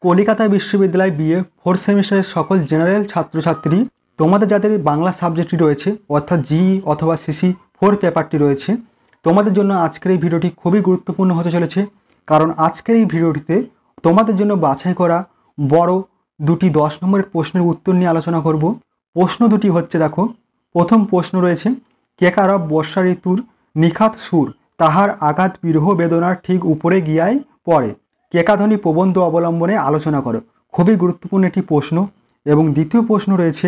কলিকাতা বিশ্ববিদ্যালয় BA fourth সেমিস্টারের সকল জেনারেল ছাত্রছাত্রী, তোমাদের যাদের বাংলা সাবজেক্টটি রয়েছে অর্থাৎ জিই অথবা সিসি 4 পেপারটি রয়েছে, তোমাদের জন্য আজকের এই ভিডিওটি খুবই গুরুত্বপূর্ণ হতে চলেছে। কারণ আজকের এই ভিডিওটিতে তোমাদের জন্য বাছাই করা বড় দুটি 10 নম্বরের প্রশ্নের উত্তর নিয়ে আলোচনা করব। প্রশ্ন দুটি হচ্ছে, দেখো, প্রথম প্রশ্ন রয়েছে, কেকারব বর্ষা ঋতুর নিখাত সুর তাহার আঘাত বিরহ বেদনার ঠিক উপরে গিয়াই পড়ে, কেকাধ্বনি প্রবন্ধ অবলম্বনে আলোচনা করো। খুবই গুরুত্বপূর্ণ একটি প্রশ্ন। এবং দ্বিতীয় প্রশ্ন রয়েছে,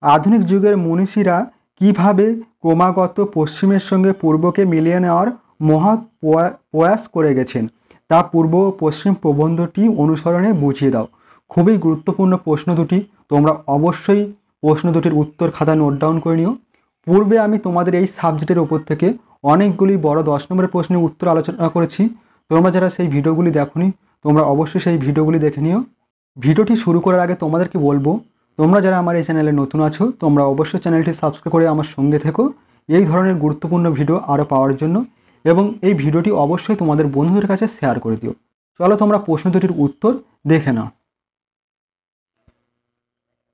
আধুনিক যুগের মনীষীরা কিভাবে ক্রমাগত পশ্চিমের সঙ্গে পূর্বকে মিলিয়ে নেওয়ার মহৎ প্রয়াস করে গেছেন, তা পূর্ব ও পশ্চিম প্রবন্ধটি অনুসরণে বুঝিয়ে দাও। খুবই গুরুত্বপূর্ণ প্রশ্ন দুটি, তোমরা অবশ্যই প্রশ্ন দুটির উত্তর খাতা নোট ডাউন করে নিও। পূর্বে আমি তোমাদের এই সাবজেক্টের ওপর থেকে অনেকগুলি বড় 10 নম্বরের প্রশ্নের উত্তর আলোচনা করেছি। তোমরা যারা সেই ভিডিওগুলি দেখোনি, তোমরা অবশ্যই সেই ভিডিওগুলি দেখে নিও। ভিডিওটি শুরু করার আগে তোমাদেরকে বলবো, তোমরা যারা আমার এই চ্যানেলে নতুন আছো, তোমরা অবশ্যই চ্যানেলটি সাবস্ক্রাইব করে আমার সঙ্গে থেকো এই ধরনের গুরুত্বপূর্ণ ভিডিও আরও পাওয়ার জন্য, এবং এই ভিডিওটি অবশ্যই তোমাদের বন্ধুদের কাছে শেয়ার করে দিও। চলো তোমরা প্রশ্ন দুটির উত্তর দেখে নাও।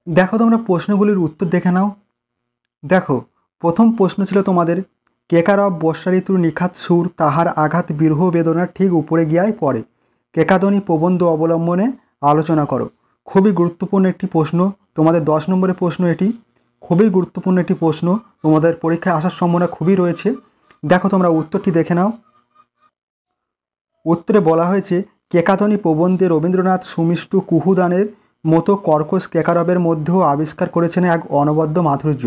দেখো, তোমরা প্রশ্নগুলির উত্তর দেখে নাও। দেখো, প্রথম প্রশ্ন ছিল তোমাদের, কেকারব বর্ষা ঋতুর নিখাত সুর তাহার আঘাত বিরহ বেদনার ঠিক উপরে গিয়াই পড়ে, কেকাধ্বনি প্রবন্ধ অবলম্বনে আলোচনা করো। খুবই গুরুত্বপূর্ণ একটি প্রশ্ন, তোমাদের 10 নম্বরের প্রশ্ন এটি। খুবই গুরুত্বপূর্ণ একটি প্রশ্ন, তোমাদের পরীক্ষায় আসার সম্ভাবনা খুবই রয়েছে। দেখো, তোমরা উত্তরটি দেখে নাও। উত্তরে বলা হয়েছে, কেকাধ্বনি প্রবন্ধে রবীন্দ্রনাথ সুমিষ্টু কুহুদানের মতো কর্কশ কেকারবের মধ্যেও আবিষ্কার করেছেন এক অনবদ্য মাধুর্য।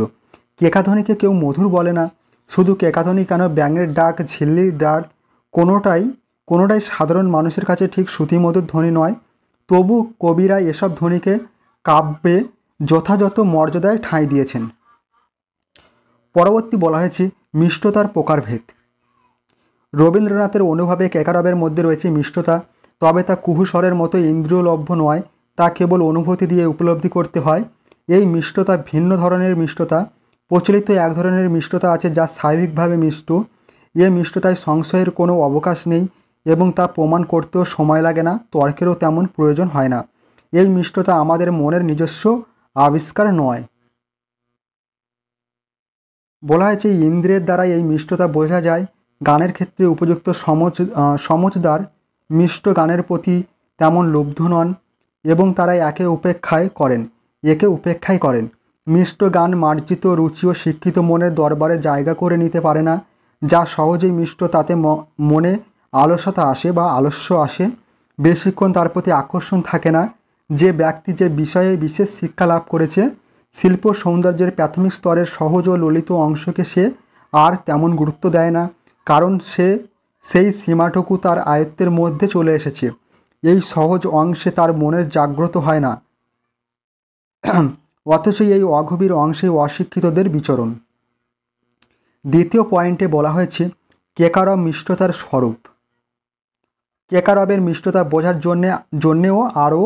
কেকাধ্বনিকে কেউ মধুর বলে না, শুধু কেকাধ্বনি কেন, ব্যাঙের ডাক, ঝিল্লির ডাক, কোনোটাই সাধারণ মানুষের কাছে ঠিক শ্রুতিমধুর ধ্বনি নয়। তবু কবিরা এসব ধ্বনিকে কাব্যে যথাযথ মর্যাদায় ঠাঁই দিয়েছেন। পরবর্তী বলা হয়েছে, মিষ্টতার প্রকারভেদ। রবীন্দ্রনাথের অনুভবে কেকারবের মধ্যে রয়েছে মিষ্টতা, তবে তা কুহুস্বরের মতো ইন্দ্রিয়লভ্য নয়, তা কেবল অনুভূতি দিয়ে উপলব্ধি করতে হয়। এই মিষ্টতা ভিন্ন ধরনের মিষ্টতা। প্রচলিত এক ধরনের মিষ্টতা আছে যা স্বাভাবিকভাবে মিষ্ট। এ মিষ্টতায় সংশয়ের কোনো অবকাশ নেই এবং তা প্রমাণ করতেও সময় লাগে না, তর্কেরও তেমন প্রয়োজন হয় না। এই মিষ্টতা আমাদের মনের নিজস্ব আবিষ্কার নয়। বলা হয়েছে, ইন্দ্রিয়ের দ্বারা এই মিষ্টতা বোঝা যায়। গানের ক্ষেত্রে উপযুক্ত সমজদার মিষ্ট গানের প্রতি তেমন লুব্ধ নন এবং তারা একে উপেক্ষাই করেন। মিষ্ট গান মার্জিত রুচি ও শিক্ষিত মনের দরবারে জায়গা করে নিতে পারে না। যা সহজেই মিষ্ট, তাতে মনে আলস্য আসে, বেশিক্ষণ তার প্রতি আকর্ষণ থাকে না। যে ব্যক্তি যে বিষয়ে বিশেষ শিক্ষা লাভ করেছে, শিল্প সৌন্দর্যের প্রাথমিক স্তরের সহজ ও ললিত অংশকে সে আর তেমন গুরুত্ব দেয় না, কারণ সেই সীমাটুকু তার আয়ত্তের মধ্যে চলে এসেছে। এই সহজ অংশে তার মনের জাগ্রত হয় না, অথচ এই অগভীর অংশে অশিক্ষিতদের বিচরণ। দ্বিতীয় পয়েন্টে বলা হয়েছে, কেকারব মিষ্টতার স্বরূপ। কেকারবের মিষ্টতা বোঝার জন্যেও আরও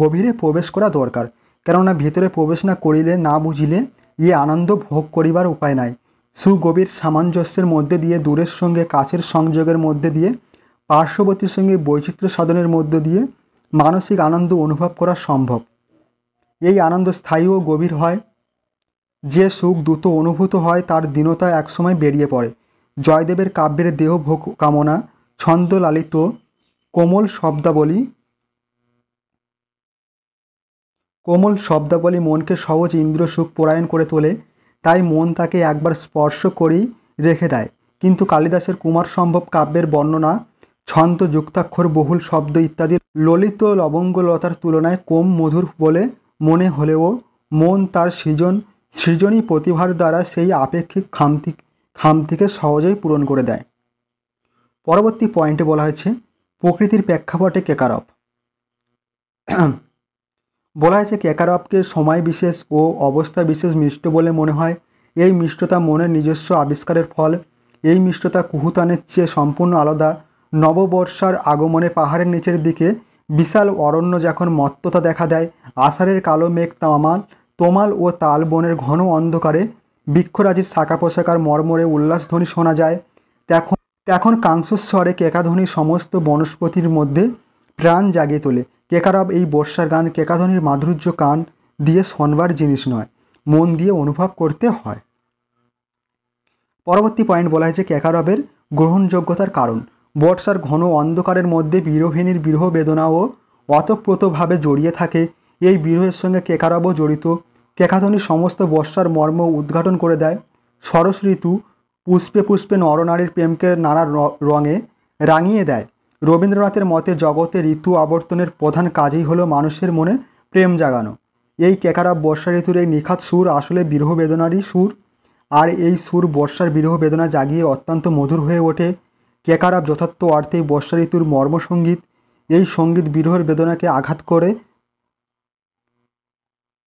গভীরে প্রবেশ করা দরকার, কেননা ভিতরে প্রবেশ না করিলে, না বুঝিলে এ আনন্দ ভোগ করিবার উপায় নাই। সুগভীর সামঞ্জস্যের মধ্যে দিয়ে, দূরের সঙ্গে কাছের সংযোগের মধ্যে দিয়ে, পার্শ্ববর্তীর সঙ্গে বৈচিত্র্য সাধনের মধ্য দিয়ে মানসিক আনন্দ অনুভব করা সম্ভব। এই আনন্দ স্থায়ী ও গভীর হয়। যে সুখ দ্রুত অনুভূত হয় তার দীনতা একসময় বেরিয়ে পড়ে। জয়দেবের কাব্যের দেহ ভোগ কামনা, ছন্দ লালিত কোমল শব্দাবলী মনকে সহজ ইন্দ্র সুখ পরায়ণ করে তোলে, তাই মন তাকে একবার স্পর্শ করেই রেখে দেয়। কিন্তু কালিদাসের কুমার সম্ভব কাব্যের বর্ণনা, ছন্দ, যুক্তাক্ষর, বহুল শব্দ ইত্যাদি ললিত লবঙ্গলতার তুলনায় কম মধুর বলে মনে হলেও মন তার সৃজনী প্রতিভার দ্বারা সেই আপেক্ষিক খামতিকে সহজেই পূরণ করে দেয়। পরবর্তী পয়েন্টে বলা হয়েছে, প্রকৃতির প্রেক্ষাপটে কেকারব। বলা হয়েছে, কেকারবকে সময় বিশেষ ও অবস্থা বিশেষ মিষ্ট বলে মনে হয়। এই মিষ্টতা মনের নিজস্ব আবিষ্কারের ফল। এই মিষ্টতা কুহুতানের চেয়ে সম্পূর্ণ আলাদা। নববর্ষার আগমনে পাহাড়ের নিচের দিকে বিশাল অরণ্য যখন মত্ততা দেখা দেয়, আষাঢ়ের কালো মেঘ তোমাল ও তাল বনের ঘন অন্ধকারে বৃক্ষরাজির শাখা পোশাকার মর্মরে উল্লাসধ্বনি শোনা যায়, তখন কাংসস্বরে কেকাধ্বনি সমস্ত বনস্পতির মধ্যে প্রাণ জাগিয়ে তোলে। কেকারব এই বর্ষার গান কেকাধ্বনির মাধুর্য কান দিয়ে শোনবার জিনিস নয়, মন দিয়ে অনুভব করতে হয়। পরবর্তী পয়েন্ট বলা হয়েছে কেকারবের গ্রহণযোগ্যতার কারণ। বর্ষার ঘন অন্ধকারের মধ্যে বিরহিণীর বিরহ বেদনাও অতপ্রতভাবে জড়িয়ে থাকে। এই বিরহের সঙ্গে কেকারবও জড়িত। কেকাধ্বনি সমস্ত বর্ষার মর্ম উদ্ঘাটন করে দেয়। শরৎ ঋতু পুষ্পে পুষ্পে নরনারীর প্রেমকে নানা রঙে রাঙিয়ে দেয়। রবীন্দ্রনাথের মতে জগতে ঋতু আবর্তনের প্রধান কাজই হলো মানুষের মনে প্রেম জাগানো। এই কেকারব বর্ষা ঋতুর এই নিখাত সুর আসলে বিরহ বেদনারই সুর, আর এই সুর বর্ষার বিরহ বেদনা জাগিয়ে অত্যন্ত মধুর হয়ে ওঠে। কেকারব যথার্থ অর্থেই বর্ষা ঋতুর মর্মসঙ্গীত। এই সঙ্গীত বিরহের বেদনাকে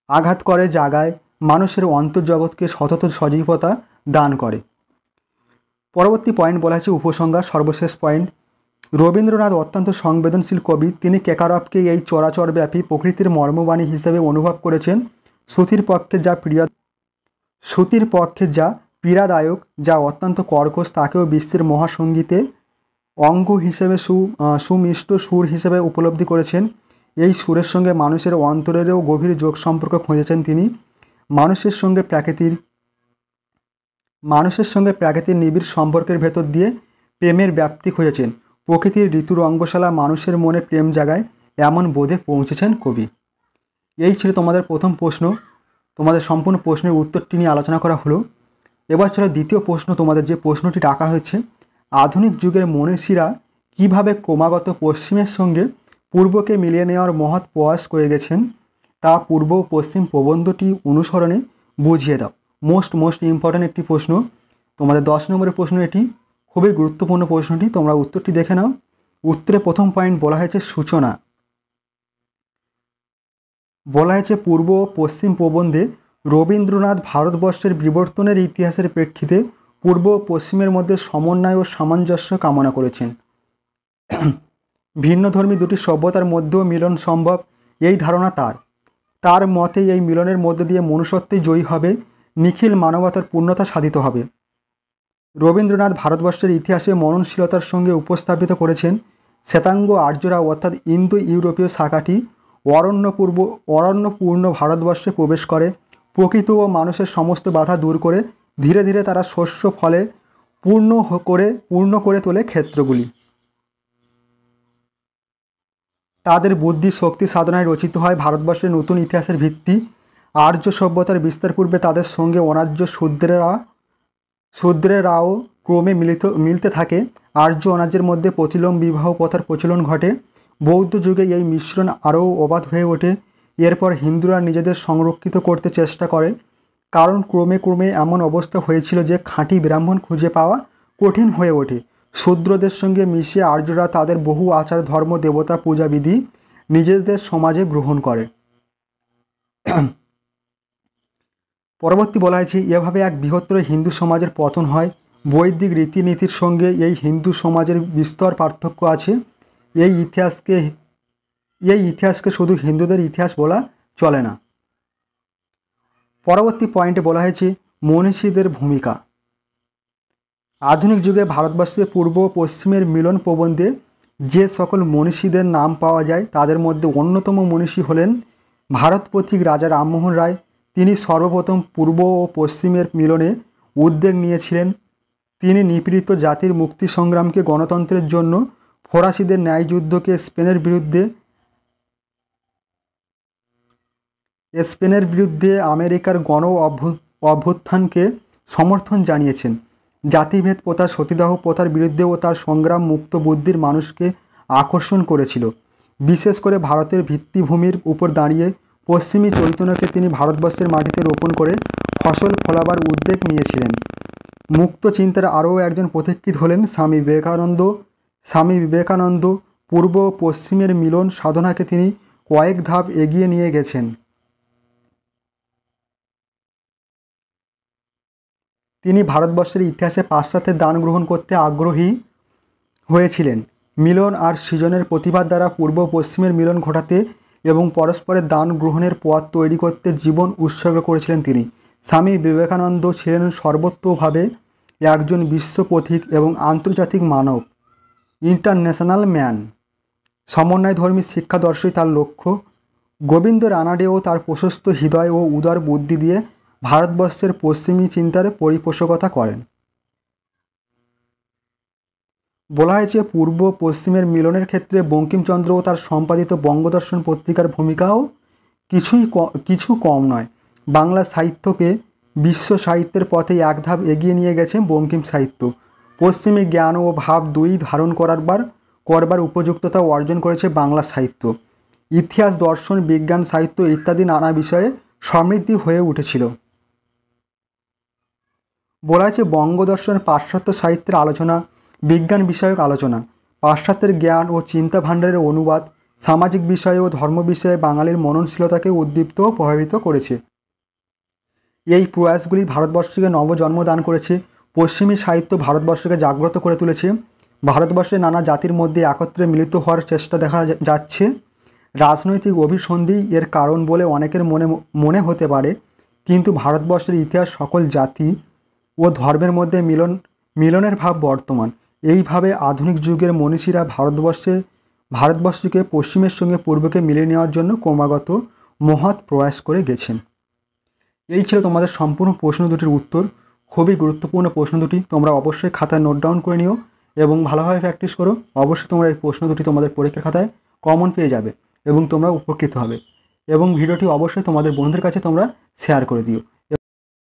আঘাত করে জাগায়, মানুষের অন্তর্জগৎকে সতত সজীবতা দান করে। পরবর্তী পয়েন্ট বলা হয়েছে উপসংহার, সর্বশেষ পয়েন্ট। রবীন্দ্রনাথ অত্যন্ত সংবেদনশীল কবি। তিনি কেকারবকে এই চরাচরব্যাপী প্রকৃতির মর্মবাণী হিসেবে অনুভব করেছেন। শ্রুতির পক্ষে যা পীড়াদায়ক, যা অত্যন্ত কর্কশ, তাকেও বিশ্বের মহাসঙ্গীতে অঙ্গ হিসেবে সুমিষ্ট সুর হিসেবে উপলব্ধি করেছেন। এই সুরের সঙ্গে মানুষের অন্তরেরও গভীর যোগ সম্পর্ক খুঁজেছেন তিনি। মানুষের সঙ্গে প্রাকৃতির নিবিড় সম্পর্কের ভেতর দিয়ে প্রেমের ব্যাপ্তি খুঁজেছেন। প্রকৃতির ঋতুর অঙ্গশালা মানুষের মনে প্রেম জাগায়, এমন বোধে পৌঁছেছেন কবি। এই ছিল তোমাদের প্রথম প্রশ্ন। তোমাদের সম্পূর্ণ প্রশ্নের উত্তরটি নিয়ে আলোচনা করা হলো। এবার চলো দ্বিতীয় প্রশ্ন। তোমাদের যে প্রশ্নটি রাখা হয়েছে, আধুনিক যুগের মনীষীরা কিভাবে ক্রমাগত পশ্চিমের সঙ্গে পূর্বকে মিলিয়ে নেওয়ার মহৎ প্রয়াস করে গেছেন, তা পূর্ব ও পশ্চিম প্রবন্ধটি অনুসরণে বুঝিয়ে দাও। মোস্ট ইম্পর্ট্যান্ট একটি প্রশ্ন। তোমাদের 10 নম্বরের প্রশ্ন এটি, খুবই গুরুত্বপূর্ণ প্রশ্নটি। তোমরা উত্তরটি দেখে নাও। উত্তরে প্রথম পয়েন্ট বলা হয়েছে সূচনা। বলা হয়েছে পূর্ব ও পশ্চিম প্রবন্ধে রবীন্দ্রনাথ ভারতবর্ষের বিবর্তনের ইতিহাসের প্রেক্ষিতে পূর্ব ও পশ্চিমের মধ্যে সমন্বয় ও সামঞ্জস্য কামনা করেছেন। ভিন্নধর্মী দুটি সভ্যতার মধ্যেও মিলন সম্ভব, এই ধারণা তার মতে এই মিলনের মধ্য দিয়ে মনুষ্যত্বই জয়ী হবে, নিখিল মানবতার পূর্ণতা সাধিত হবে। রবীন্দ্রনাথ ভারতবর্ষের ইতিহাসে মননশীলতার সঙ্গে উপস্থাপিত করেছেন শ্বেতাঙ্গ আর্যরা অর্থাৎ ইন্দো ইউরোপীয় শাখাটি অরণ্যপূর্ণ ভারতবর্ষে প্রবেশ করে, প্রকৃতি ও মানুষের সমস্ত বাধা দূর করে ধীরে ধীরে তারা শস্য ফলে পূর্ণ করে তোলে ক্ষেত্রগুলি। তাদের বুদ্ধি শক্তি সাধনায় রচিত হয় ভারতবর্ষের নতুন ইতিহাসের ভিত্তি। আর্য সভ্যতার বিস্তার পূর্বে তাদের সঙ্গে অনার্য শূদ্রেরাও ক্রমে মিলতে থাকে। আর্য অনার্যের মধ্যে প্রতিলোম বিবাহ প্রথার প্রচলন ঘটে। বৌদ্ধ যুগে এই মিশ্রণ আরও অবাধ হয়ে ওঠে। এরপর হিন্দুরা নিজেদের সংরক্ষিত করতে চেষ্টা করে, কারণ ক্রমে এমন অবস্থা হয়েছিল যে খাঁটি ব্রাহ্মণ খুঁজে পাওয়া কঠিন হয়ে ওঠে। শূদ্রদের সঙ্গে মিশে আর্যরা তাদের বহু আচার ধর্ম দেবতা পূজাবিধি নিজেদের সমাজে গ্রহণ করে। পরবর্তী বলা হয়েছে এভাবে এক বৃহত্তর হিন্দু সমাজের পতন হয়। বৈদিক রীতিনীতির সঙ্গে এই হিন্দু সমাজের বিস্তর পার্থক্য আছে। এই ইতিহাসকে শুধু হিন্দুদের ইতিহাস বলা চলে না। পরবর্তী পয়েন্টে বলা হয়েছে মনীষীদের ভূমিকা। আধুনিক যুগে ভারতবর্ষে পূর্ব ও পশ্চিমের মিলন প্রবন্ধে যে সকল মনীষীদের নাম পাওয়া যায় তাদের মধ্যে অন্যতম মনীষী হলেন ভারতপথিক রাজা রামমোহন রায়। তিনি সর্বপ্রথম পূর্ব ও পশ্চিমের মিলনে উদ্যোগ নিয়েছিলেন। তিনি নিপীড়িত জাতির মুক্তি সংগ্রামকে, গণতন্ত্রের জন্য ফরাসিদের ন্যায়যুদ্ধকে, স্পেনের বিরুদ্ধে আমেরিকার গণ অভ্যুত্থানকে সমর্থন জানিয়েছেন। জাতিভেদ প্রথা, সতীদাহ প্রথার বিরুদ্ধেও তার সংগ্রাম মুক্ত বুদ্ধির মানুষকে আকর্ষণ করেছিল। বিশেষ করে ভারতের ভিত্তিভূমির উপর দাঁড়িয়ে পশ্চিমী চৈতন্যকে তিনি ভারতবর্ষের মাটিতে রোপণ করে ফসল ফলাবার উদ্যোগ নিয়েছিলেন। মুক্ত চিন্তার আরও একজন পথিকৃৎ হলেন স্বামী বিবেকানন্দ। পূর্ব ও পশ্চিমের মিলন সাধনাকে তিনি কয়েক ধাপ এগিয়ে নিয়ে গেছেন। তিনি ভারতবর্ষের ইতিহাসে পাশ্চাত্যের দান গ্রহণ করতে আগ্রহী হয়েছিলেন। মিলন আর সৃজনের প্রতিবাদ দ্বারা পূর্ব পশ্চিমের মিলন ঘটাতে এবং পরস্পরের দান গ্রহণের পথ তৈরি করতে জীবন উৎসর্গ করেছিলেন তিনি। স্বামী বিবেকানন্দ ছিলেন সর্বতোভাবে একজন বিশ্বপথিক এবং আন্তর্জাতিক মানব, ইন্টারন্যাশনাল ম্যান। সমন্বয়ধর্মী শিক্ষাদর্শই তার লক্ষ্য। গোবিন্দ রানাডেও তার প্রশস্ত হৃদয় ও উদার বুদ্ধি দিয়ে ভারতবর্ষের পশ্চিমী চিন্তার পরিপোষকতা করেন। বলা হয়েছে পূর্ব পশ্চিমের মিলনের ক্ষেত্রে বঙ্কিমচন্দ্র ও তার সম্পাদিত বঙ্গদর্শন পত্রিকার ভূমিকাও কিছু কম নয়। বাংলা সাহিত্যকে বিশ্ব সাহিত্যের পথে এক ধাপ এগিয়ে নিয়ে গেছে বঙ্কিম সাহিত্য। পশ্চিমী জ্ঞান ও ভাব দুই ধারণ করবার উপযুক্ততা অর্জন করেছে বাংলা সাহিত্য। ইতিহাস, দর্শন, বিজ্ঞান, সাহিত্য ইত্যাদি নানা বিষয়ে সমৃদ্ধি হয়ে উঠেছিল। বলা হয়েছে বঙ্গদর্শন পাশ্চাত্য সাহিত্যের আলোচনা, বিজ্ঞান বিষয়ক আলোচনা, পাশ্চাত্যের জ্ঞান ও চিন্তা ভাণ্ডারের অনুবাদ, সামাজিক বিষয় ও ধর্ম বিষয়ে বাঙালির মননশীলতাকে উদ্দীপ্ত ও প্রভাবিত করেছে। এই প্রয়াসগুলি ভারতবর্ষকে নবজন্ম দান করেছে। পশ্চিমী সাহিত্য ভারতবর্ষকে জাগ্রত করে তুলেছে। ভারতবর্ষের নানা জাতির মধ্যে একত্রে মিলিত হওয়ার চেষ্টা দেখা যাচ্ছে। রাজনৈতিক অভিসন্ধি এর কারণ বলে অনেকের মনে হতে পারে, কিন্তু ভারতবর্ষের ইতিহাস সকল জাতি ও ধর্মের মধ্যে মিলনের ভাব বর্তমান। এইভাবে আধুনিক যুগের মনীষীরা ভারতবর্ষকে পশ্চিমের সঙ্গে পূর্বকে মিলিয়ে নেওয়ার জন্য ক্রমাগত মহৎ প্রয়াস করে গেছেন। এই ছিল তোমাদের সম্পূর্ণ প্রশ্ন দুটির উত্তর। খুবই গুরুত্বপূর্ণ প্রশ্ন দুটি, তোমরা অবশ্যই খাতায় নোট ডাউন করে নিও এবং ভালোভাবে প্র্যাকটিস করো। অবশ্যই তোমরা এই প্রশ্ন দুটি তোমাদের পরীক্ষার খাতায় কমন পেয়ে যাবে এবং তোমরা উপকৃত হবে। এবং ভিডিওটি অবশ্যই তোমাদের বন্ধুদের কাছে তোমরা শেয়ার করে দিও